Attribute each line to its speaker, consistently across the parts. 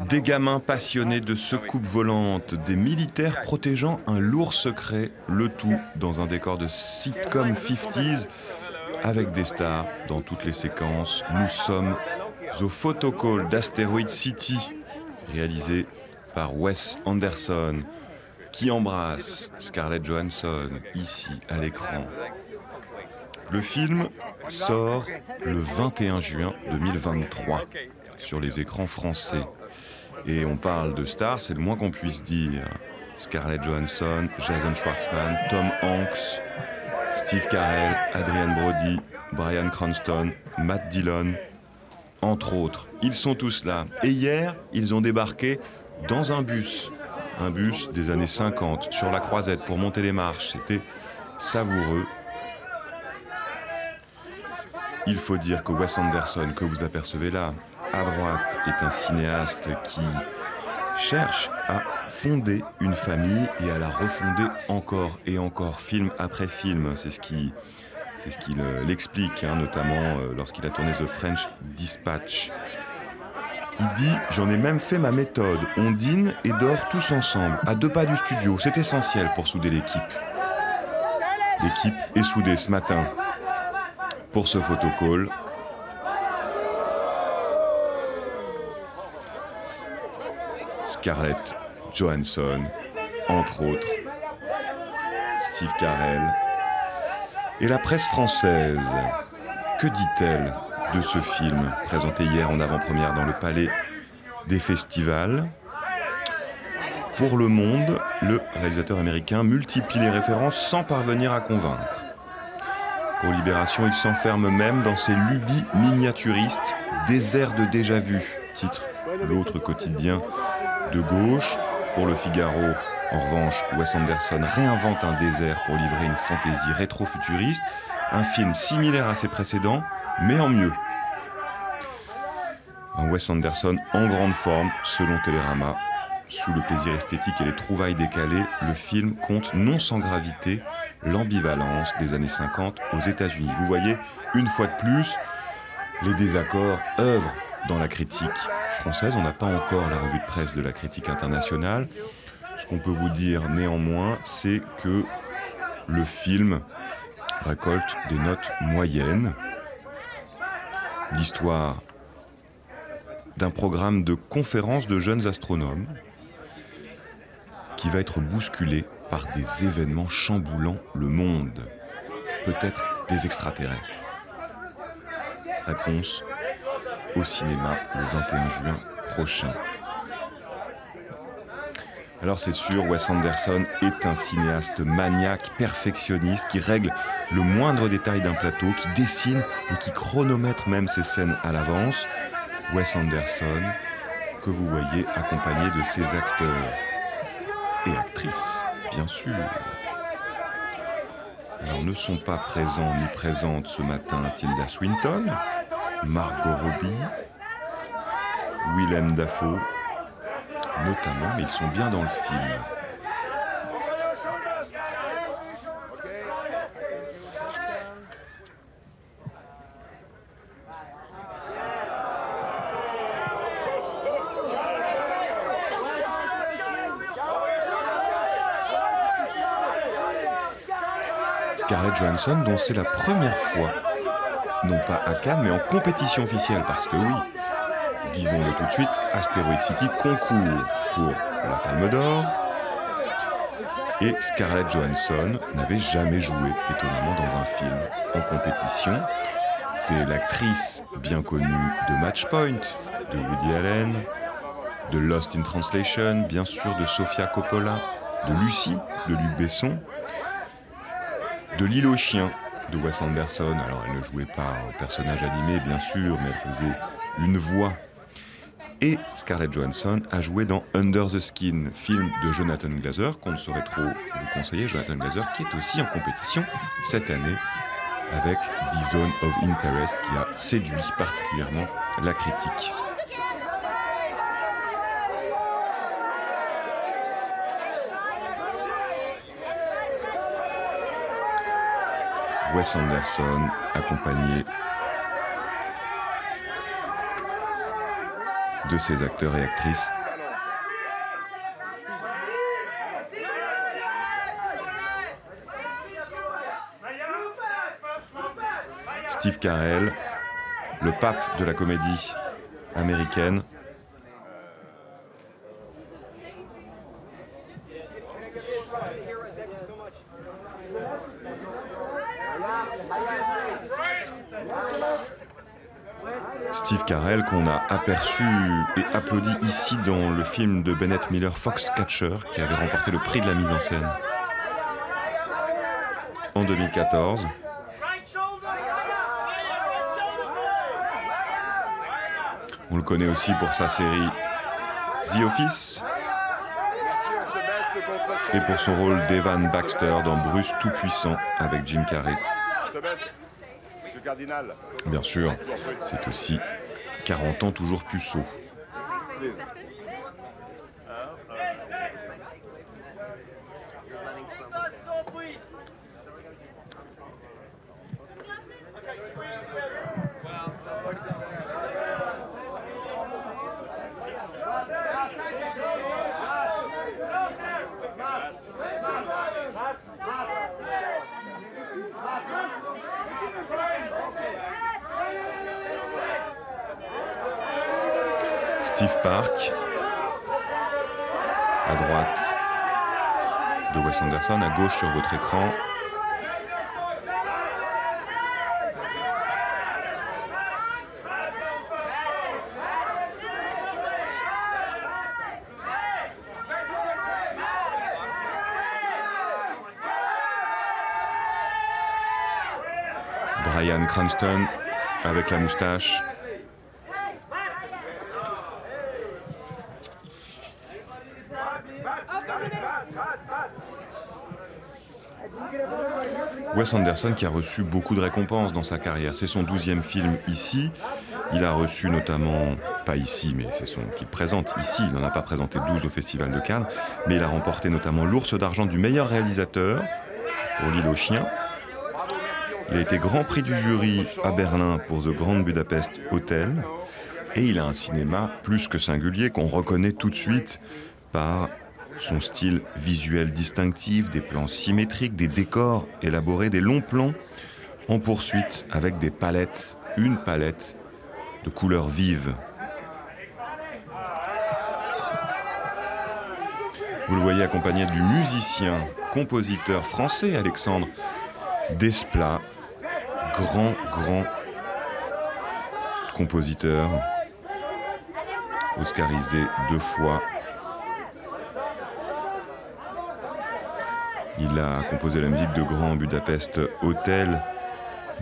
Speaker 1: Des gamins passionnés de secoupes volantes, des militaires protégeant un lourd secret, le tout dans un décor de sitcom 50s avec des stars dans toutes les séquences. Nous sommes au photocall d'Asteroid City, réalisé par Wes Anderson, qui embrasse Scarlett Johansson ici à l'écran. Le film sort le 21 juin 2023 sur les écrans français. Et on parle de stars, c'est le moins qu'on puisse dire. Scarlett Johansson, Jason Schwartzman, Tom Hanks, Steve Carell, Adrien Brody, Bryan Cranston, Matt Dillon, entre autres. Ils sont tous là. Et hier, ils ont débarqué dans un bus des années 50, sur la Croisette, pour monter les marches. C'était savoureux. Il faut dire que Wes Anderson, que vous apercevez là, à droite, est un cinéaste qui cherche à fonder une famille et à la refonder encore et encore, film après film. C'est ce qu'il l'explique, notamment lorsqu'il a tourné The French Dispatch. Il dit « J'en ai même fait ma méthode. On dîne et dort tous ensemble, à 2 pas du studio. C'est essentiel pour souder l'équipe. » L'équipe est soudée ce matin pour ce photocall. Scarlett Johansson, entre autres, Steve Carell. Et la presse française, que dit-elle de ce film, présenté hier en avant-première dans le Palais des Festivals? Pour Le Monde, le réalisateur américain multiplie les références sans parvenir à convaincre. Pour Libération, il s'enferme même dans ses lubies miniaturistes, désert de déjà-vu, titre l'autre quotidien de gauche. Pour Le Figaro, en revanche, Wes Anderson réinvente un désert pour livrer une fantaisie rétro-futuriste, un film similaire à ses précédents, mais en mieux. Un Wes Anderson en grande forme, selon Télérama. Sous le plaisir esthétique et les trouvailles décalées, le film compte non sans gravité l'ambivalence des années 50 aux États-Unis. Vous voyez, une fois de plus, les désaccords œuvrent dans la critique française. On n'a pas encore la revue de presse de la critique internationale. Ce qu'on peut vous dire néanmoins, c'est que le film récolte des notes moyennes. L'histoire d'un programme de conférences de jeunes astronomes qui va être bousculé par des événements chamboulant le monde. Peut-être des extraterrestres. Réponse au cinéma le 21 juin prochain. Alors c'est sûr, Wes Anderson est un cinéaste maniaque, perfectionniste, qui règle le moindre détail d'un plateau, qui dessine et qui chronomètre même ses scènes à l'avance. Wes Anderson, que vous voyez accompagné de ses acteurs et actrices, bien sûr. Alors ne sont pas présents ni présentes ce matin Tilda Swinton, Margot Robbie, Willem Dafoe, notamment, mais ils sont bien dans le film. Scarlett Johansson, dont c'est la première fois, non pas à Cannes, mais en compétition officielle, parce que oui, disons-le tout de suite, Asteroid City concourt pour la Palme d'Or, et Scarlett Johansson n'avait jamais joué, étonnamment, dans un film en compétition. C'est l'actrice bien connue de Match Point, de Woody Allen, de Lost in Translation, bien sûr de Sofia Coppola, de Lucie, de Luc Besson, de L'île aux chiens de Wes Anderson. Alors elle ne jouait pas un personnage animé bien sûr, mais elle faisait une voix. Et Scarlett Johansson a joué dans Under the Skin, film de Jonathan Glazer, qu'on ne saurait trop vous conseiller. Jonathan Glazer qui est aussi en compétition cette année avec The Zone of Interest, qui a séduit particulièrement la critique. Wes Anderson, accompagné de ces acteurs et actrices. Steve Carell, le pape de la comédie américaine. Steve Carell qu'on a aperçu et applaudi ici dans le film de Bennett Miller Foxcatcher qui avait remporté le prix de la mise en scène en 2014. On le connaît aussi pour sa série The Office et pour son rôle d'Evan Baxter dans Bruce Tout-Puissant avec Jim Carrey. Bien sûr, c'est aussi 40 ans toujours puceau. Steve Park, à droite de Wes Anderson, à gauche sur votre écran. Bryan Cranston avec la moustache. Wes Anderson qui a reçu beaucoup de récompenses dans sa carrière. C'est son 12e film ici. Il a reçu notamment, pas ici, mais c'est son qu'il présente ici. Il n'en a pas présenté 12 au Festival de Cannes, mais il a remporté notamment l'Ours d'argent du meilleur réalisateur pour L'Île aux chiens. Il a été grand prix du jury à Berlin pour The Grand Budapest Hotel. Et il a un cinéma plus que singulier qu'on reconnaît tout de suite par son style visuel distinctif, des plans symétriques, des décors élaborés, des longs plans en poursuite avec des palettes, une palette de couleurs vives. Vous le voyez accompagné du musicien, compositeur français Alexandre Desplat, grand compositeur, oscarisé 2 fois. Il a composé la musique de Grand Budapest Hotel,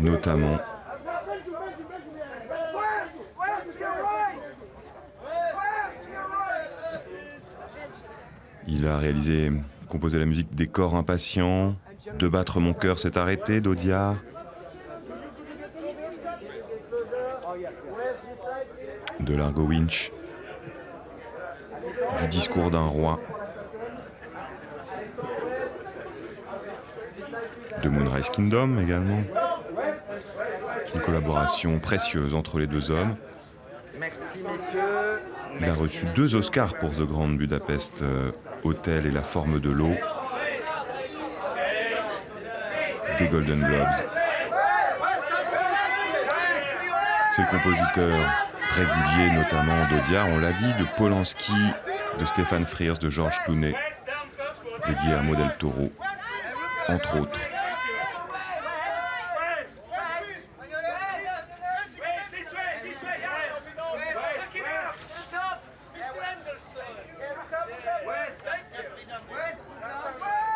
Speaker 1: notamment. Il a composé la musique des Corps impatients, De battre mon cœur s'est arrêté d'Audiard. De Largo Winch. Du discours d'un roi. De Moonrise Kingdom également. Une collaboration précieuse entre les deux hommes. Il a reçu 2 Oscars pour The Grand Budapest Hotel et La forme de l'eau. Des Golden Globes. C'est le compositeur régulier notamment d'Audiard, on l'a dit, de Polanski, de Stefan Frears, de George Clooney, de Guillermo del Toro, entre autres.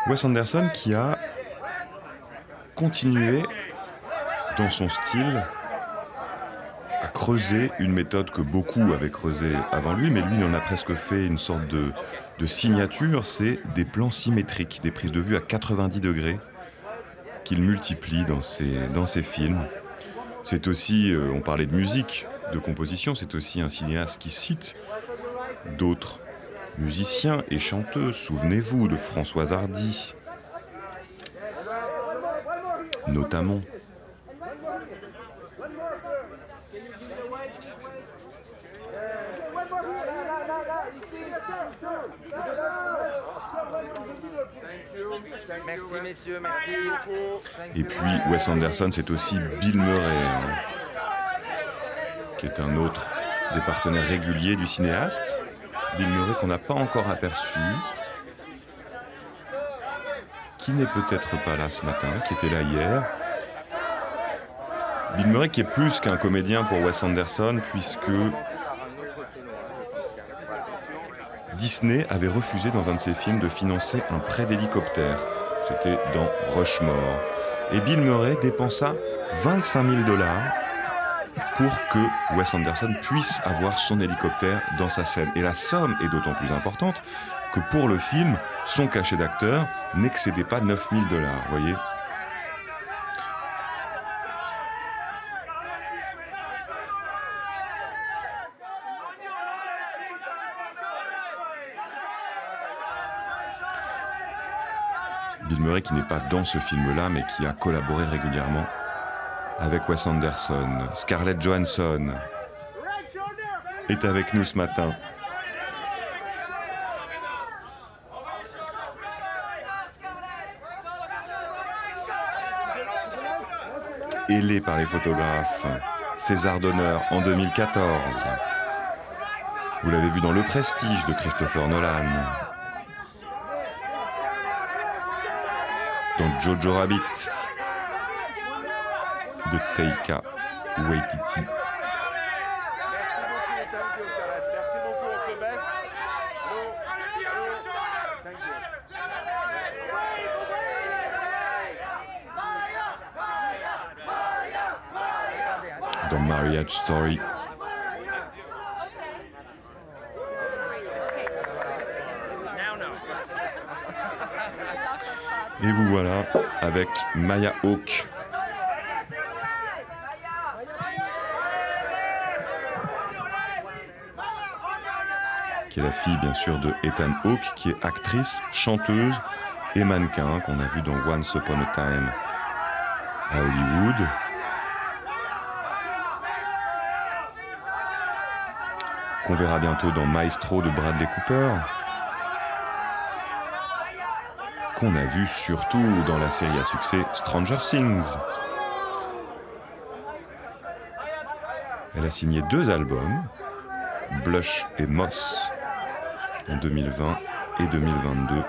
Speaker 1: Wes Anderson qui a continué dans son style à creuser une méthode que beaucoup avaient creusée avant lui, mais lui il en a presque fait une sorte de signature, c'est des plans symétriques, des prises de vue à 90 degrés qu'il multiplie dans ses films. C'est aussi, on parlait de musique, de composition, c'est aussi un cinéaste qui cite d'autres musiciens et chanteuses. Souvenez-vous de Françoise Hardy, notamment.
Speaker 2: Merci messieurs, merci.
Speaker 1: Et puis Wes Anderson, c'est aussi Bill Murray, qui est un autre des partenaires réguliers du cinéaste. Bill Murray qu'on n'a pas encore aperçu, qui n'est peut-être pas là ce matin, qui était là hier. Bill Murray qui est plus qu'un comédien pour Wes Anderson, puisque Disney avait refusé dans un de ses films de financer un prêt d'hélicoptère. C'était dans Rushmore. Et Bill Murray dépensa $25 000 pour que Wes Anderson puisse avoir son hélicoptère dans sa scène. Et la somme est d'autant plus importante que pour le film, son cachet d'acteur n'excédait pas $9 000, vous voyez. Bill Murray qui n'est pas dans ce film-là, mais qui a collaboré régulièrement avec Wes Anderson. Scarlett Johansson est avec nous ce matin. Ailée par les photographes, César d'honneur en 2014. Vous l'avez vu dans Le Prestige de Christopher Nolan. Dans Jojo Rabbit de Taika Waititi. Dans Marriage Story. Et vous voilà avec Maya Hawke. Qui est la fille bien sûr de Ethan Hawke, qui est actrice, chanteuse et mannequin, qu'on a vu dans Once Upon a Time à Hollywood. Qu'on verra bientôt dans Maestro de Bradley Cooper. Qu'on a vu surtout dans la série à succès Stranger Things. Elle a signé 2 albums, Blush et Moss, en 2020 et 2022.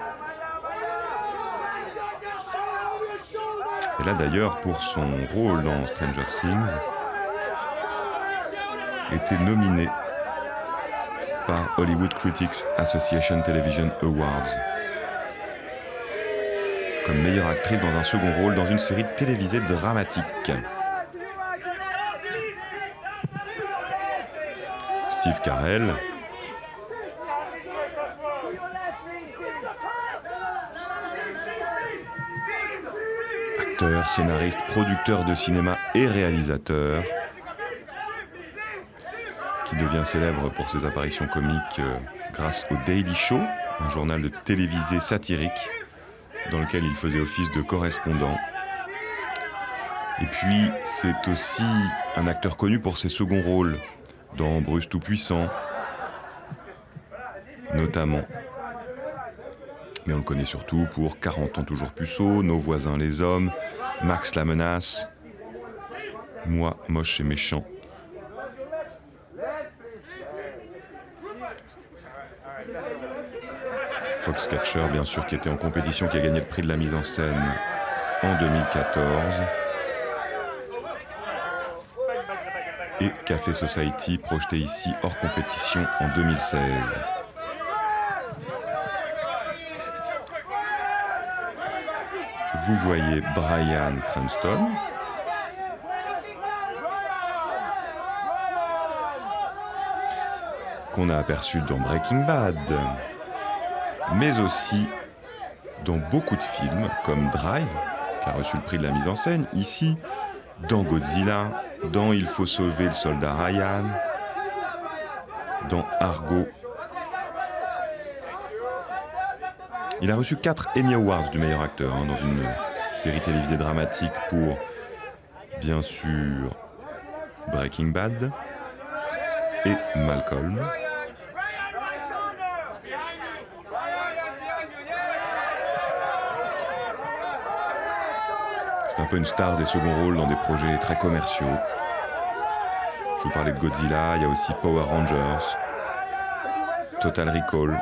Speaker 1: Elle a d'ailleurs, pour son rôle dans Stranger Things, été nominée par Hollywood Critics Association Television Awards comme meilleure actrice dans un second rôle dans une série télévisée dramatique. Steve Carell, acteur, scénariste, producteur de cinéma et réalisateur, qui devient célèbre pour ses apparitions comiques grâce au Daily Show, un journal de télévisé satirique dans lequel il faisait office de correspondant. Et puis, c'est aussi un acteur connu pour ses seconds rôles, dans Bruce Tout-Puissant, notamment. Mais on le connaît surtout pour 40 ans toujours puceau, Nos voisins les hommes, Max la menace, Moi, moche et méchant. Foxcatcher, bien sûr, qui était en compétition, qui a gagné le prix de la mise en scène en 2014. Et Café Society, projeté ici hors compétition en 2016. Vous voyez Bryan Cranston. Qu'on a aperçu dans Breaking Bad, mais aussi dans beaucoup de films comme Drive, qui a reçu le prix de la mise en scène, ici, dans Godzilla, dans Il faut sauver le soldat Ryan, dans Argo. Il a reçu 4 Emmy Awards du meilleur acteur dans une série télévisée dramatique pour, bien sûr, Breaking Bad et Malcolm. C'est un peu une star des seconds rôles dans des projets très commerciaux. Je vous parlais de Godzilla, il y a aussi Power Rangers, Total Recall.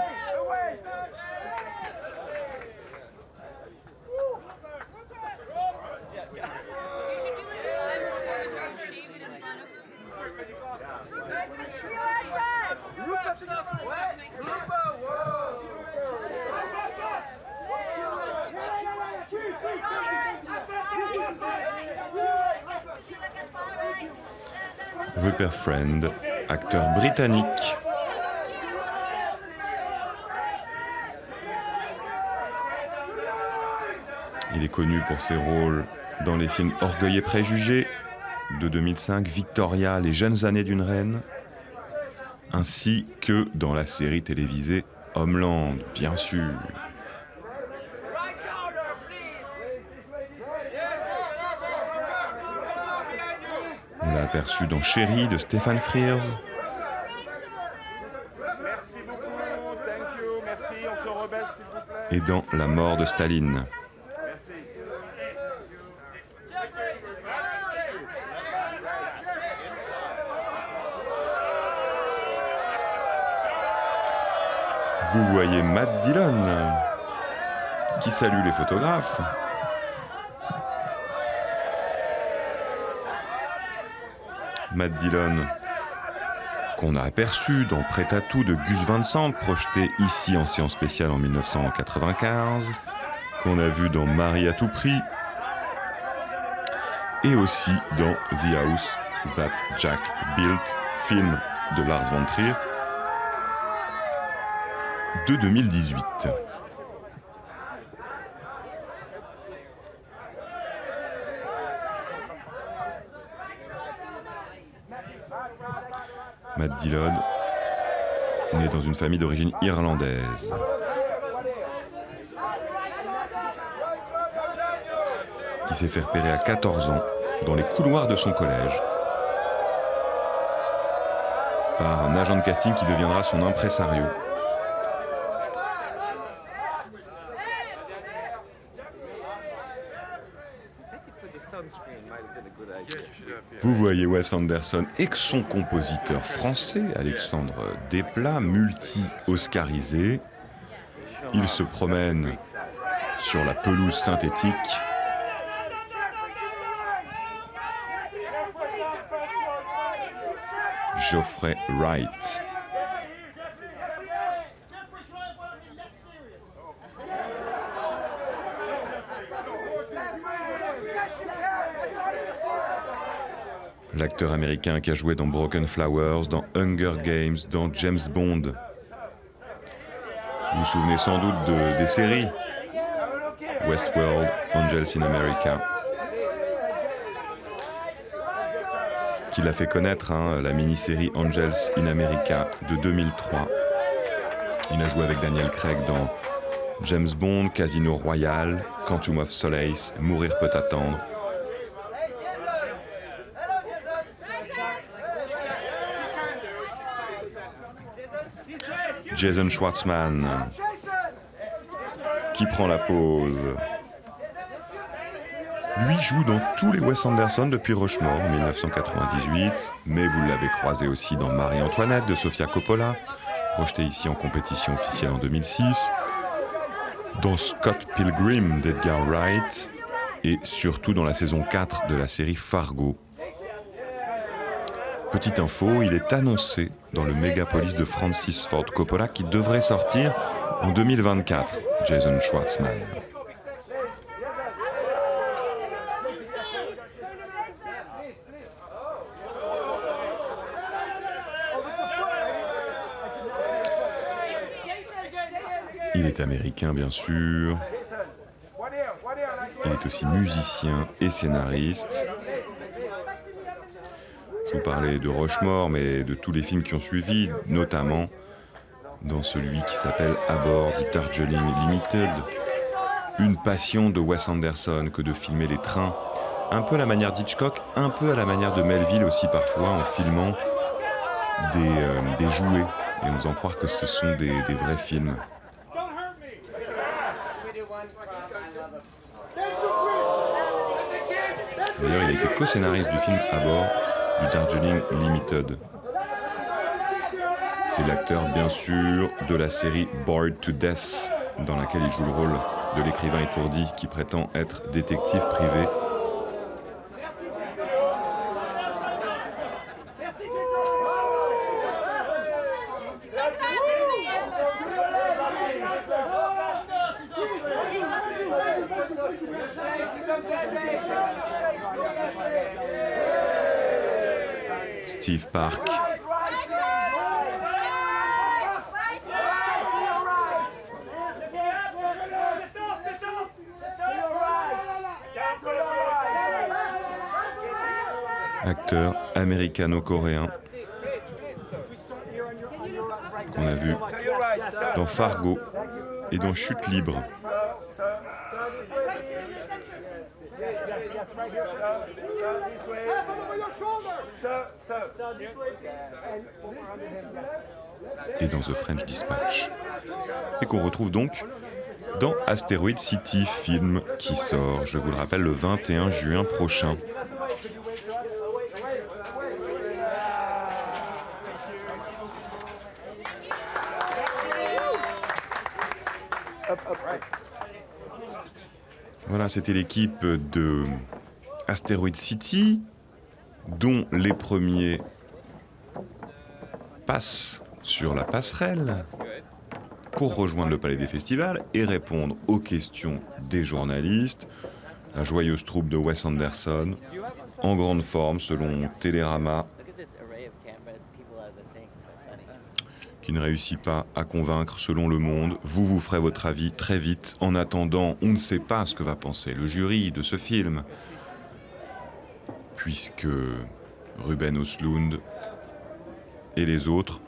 Speaker 1: Rupert Friend, acteur britannique. Il est connu pour ses rôles dans les films Orgueil et préjugés de 2005, Victoria, Les jeunes années d'une reine, ainsi que dans la série télévisée Homeland, bien sûr. On l'a aperçu dans Chérie de Stephen Frears.
Speaker 2: Merci beaucoup, thank you, merci, on se rebaisse s'il vous plaît.
Speaker 1: Et dans La mort de Staline. Vous voyez Matt Dillon qui salue les photographes. Matt Dillon, qu'on a aperçu dans Prêt à tout de Gus Van Sant, projeté ici en séance spéciale en 1995, qu'on a vu dans Marie à tout prix, et aussi dans The House That Jack Built, film de Lars von Trier de 2018. Matt Dillon, né dans une famille d'origine irlandaise. Qui s'est fait repérer à 14 ans dans les couloirs de son collège par un agent de casting qui deviendra son impresario. Vous voyez Wes Anderson et son compositeur français, Alexandre Desplat, multi-oscarisé. Il se promène sur la pelouse synthétique. Geoffrey Wright. L'acteur américain qui a joué dans Broken Flowers, dans Hunger Games, dans James Bond. Vous vous souvenez sans doute des séries Westworld, Angels in America, qui l'a fait connaître, la mini-série Angels in America de 2003. Il a joué avec Daniel Craig dans James Bond, Casino Royale, Quantum of Solace, Mourir peut attendre. Jason Schwartzman, qui prend la pause. Lui joue dans tous les Wes Anderson depuis Rushmore en 1998, mais vous l'avez croisé aussi dans Marie-Antoinette de Sofia Coppola, projeté ici en compétition officielle en 2006, dans Scott Pilgrim d'Edgar Wright, et surtout dans la saison 4 de la série Fargo. Petite info, il est annoncé dans le Megapolis de Francis Ford Coppola qui devrait sortir en 2024, Jason Schwartzman. Il est américain, bien sûr. Il est aussi musicien et scénariste. Je vous parlais de Rushmore, mais de tous les films qui ont suivi, notamment dans celui qui s'appelle À bord du Darjeeling Limited. Une passion de Wes Anderson que de filmer les trains, un peu à la manière d'Hitchcock, un peu à la manière de Melville aussi parfois, en filmant des jouets et en faisant croire que ce sont des vrais films. D'ailleurs, il a été co-scénariste du film à bord du Darjeeling Limited. C'est l'acteur, bien sûr, de la série Bored to Death, dans laquelle il joue le rôle de l'écrivain étourdi qui prétend être détective privé. Steve Park. Acteur américano-coréen qu'on a vu dans Fargo et dans Chute libre. Et dans The French Dispatch. Et qu'on retrouve donc dans Asteroid City, film qui sort, je vous le rappelle, le 21 juin prochain. Voilà, c'était l'équipe de Asteroid City, dont les premiers passent sur la passerelle pour rejoindre le Palais des Festivals et répondre aux questions des journalistes. La joyeuse troupe de Wes Anderson, en grande forme selon Télérama, qui ne réussit pas à convaincre selon Le Monde. Vous ferez votre avis très vite. En attendant, on ne sait pas ce que va penser le jury de ce film, puisque Ruben Östlund et les autres